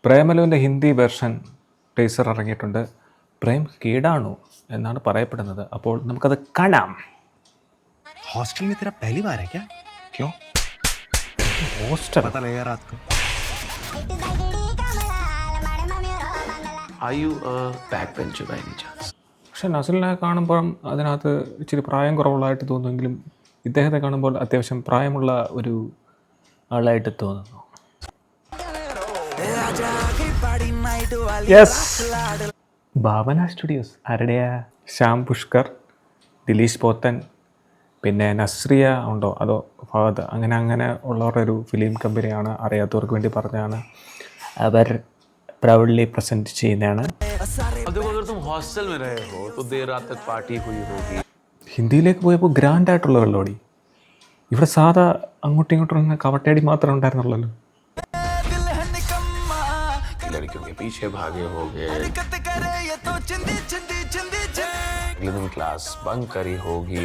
പ്രേമലുവിൻ്റെ Hindi version teaser ഇറങ്ങിയിട്ടുണ്ട്. പ്രേം കീടാണു എന്നാണ് പറയപ്പെടുന്നത്. അപ്പോൾ നമുക്കത് കാണാം. हॉस्टल में तेरा पहली बार है क्या? क्यों? ഹോസ്റ്റൽ पता लगेगा रात को. Are you a backbencher by any chance? പക്ഷെ നസലിനെ കാണുമ്പോൾ അതിനകത്ത് ഇച്ചിരി പ്രായം കുറവുള്ളതായിട്ട് തോന്നുമെങ്കിലും ഇദ്ദേഹത്തെ കാണുമ്പോൾ അത്യാവശ്യം പ്രായമുള്ള ഒരു ആളായിട്ട് തോന്നുന്നു. യെസ്, ഭാവന സ്റ്റുഡിയോസ് ആരുടെയാ? ശ്യാം പുഷ്കർ, ദിലീഷ് പോത്തൻ, പിന്നെ നസ്രിയ ഉണ്ടോ അതോ ഫഹദ്, അങ്ങനെ ഉള്ളവരുടെ ഒരു ഫിലിം കമ്പനിയാണ്. അറിയാത്തവർക്ക് വേണ്ടി പറഞ്ഞതാണ്. അവർ പ്രൗഡ്ലി പ്രസൻറ്റ് ചെയ്യുന്നതാണ്. अब देखो अगर तुम हॉस्टल में रहे हो तो देर रात तक पार्टी हुई होगी. ഹിന്ദിയിലേക്ക് പോയപ്പോൾ ഗ്രാൻഡ് ആയിട്ടുള്ള വെള്ളോടി. ഇവിടെ സാധാ അങ്ങോട്ടും ഇങ്ങോട്ടും കവട്ടയടി മാത്രമേ ഉണ്ടായിരുന്നുള്ളൂ. लड़कियों के पीछे भागे होगे, अगले दिन क्लास बंक करी होगी.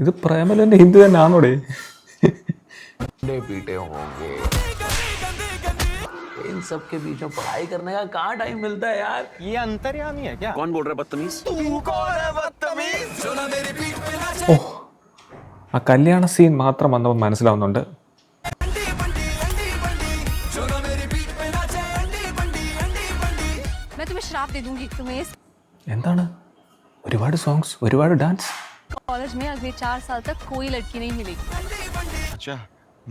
ഇത് പ്രേമലുവിൻ്റെ ഹിന്ദി തന്നെ ആണോടെ? पीटे होंगे. इन सब के बीच में पढ़ाई करने का कहाँ टाइम मिलता है यार? ये अंतर्यामी है क्या? कौन बोल रहा है बदतमीज? ഓ, ആ കല്യാണ സീൻ മാത്രം വന്നപ്പോൾ മനസ്സിലാവുന്നുണ്ട്. मैं तुम्हें श्राप दे दूंगी. तुम्हें इस എന്താണ് ഒരുപാട് സോങ്സ്, ഒരുപാട് ഡാൻസ്? कॉलेज में अगले 4 साल तक कोई लड़की नहीं मिलेगी. अच्छा,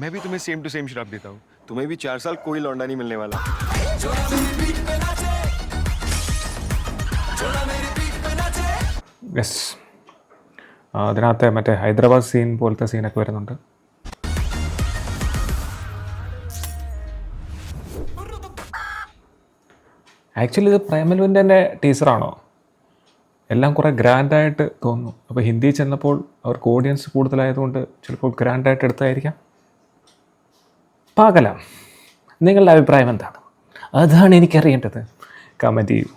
मैं भी तुम्हें सेम टू सेम श्राप देता हूँ. तुम्हें भी 4 साल कोई लौंडा नहीं मिलने वाला. യെസ്, അതിനകത്തെ മറ്റേ ഹൈദരാബാദ് സീൻ പോലത്തെ സീനൊക്കെ വരുന്നുണ്ട്. ആക്ച്വലി ഇത് പ്രേമലുവിൻ്റെ തന്നെ ടീച്ചറാണോ? എല്ലാം കുറേ ഗ്രാൻഡായിട്ട് തോന്നുന്നു. അപ്പോൾ ഹിന്ദി ചെന്നപ്പോൾ അവർക്ക് ഓഡിയൻസ് കൂടുതലായതുകൊണ്ട് ചിലപ്പോൾ ഗ്രാൻഡായിട്ട് എടുത്തായിരിക്കാം. പാകലാം. നിങ്ങളുടെ അഭിപ്രായം എന്താണ്? അതാണ് എനിക്കറിയേണ്ടത്. കമൻറ്റ് ചെയ്യൂ.